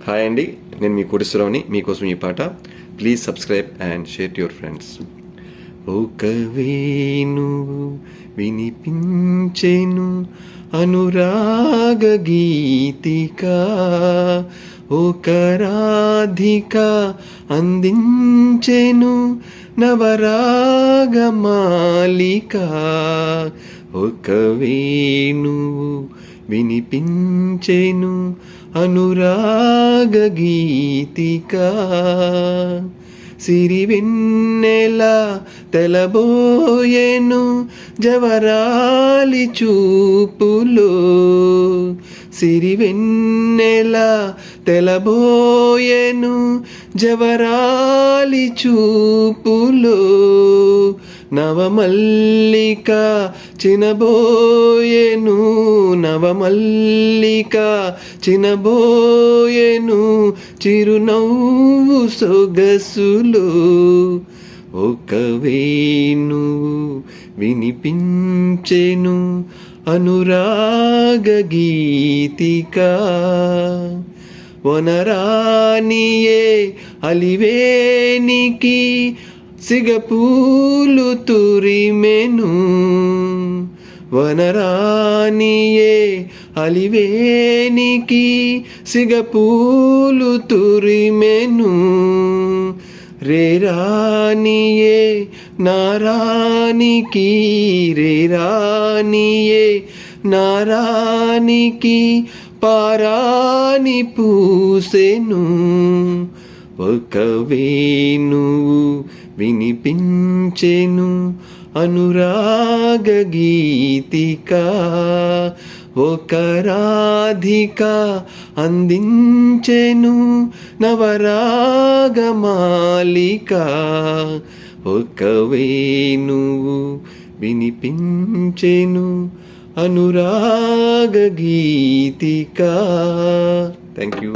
Hi అండి, నేను మీ కోటేశ్వరరావుని. మీకోసం ఈ పాట. Please subscribe and share to your friends. ఒక వేణువు వినిపించెను అనురాగ గీతిక, ఒక రాధిక అందించెను నవరాగ మాలిక. ఒక వేణువు వినిపించెను అనురాగ గీతిక, సిరివెన్నెల తెలబోయెను జవరాలి చూపులో. సిరివెన్నెల తెలబోయెను జవరాలి చూపులో. నవమల్లిక చినబోయెను, నవమల్లిక చినబోయెను చిరునవ్వు సొగసులో. ఒక వేణువు వినిపించెను అనురాగ గీతిక, వనరానియే అలివేనికి సిగపూలు తురిమెను. వనరానియే అలివేనికి సిగపూలు తురిమెను. రేరానియే నారానికి, రేరానియే నారానికి పారాని పూసెను. ఒక వేణువు వినిపించెను అనురాగ గీతిక, ఒక రాధిక అందించెను నవరాగ మాలిక. ఒక వేణువు వినిపించెను అనురాగ గీతిక. Thank you.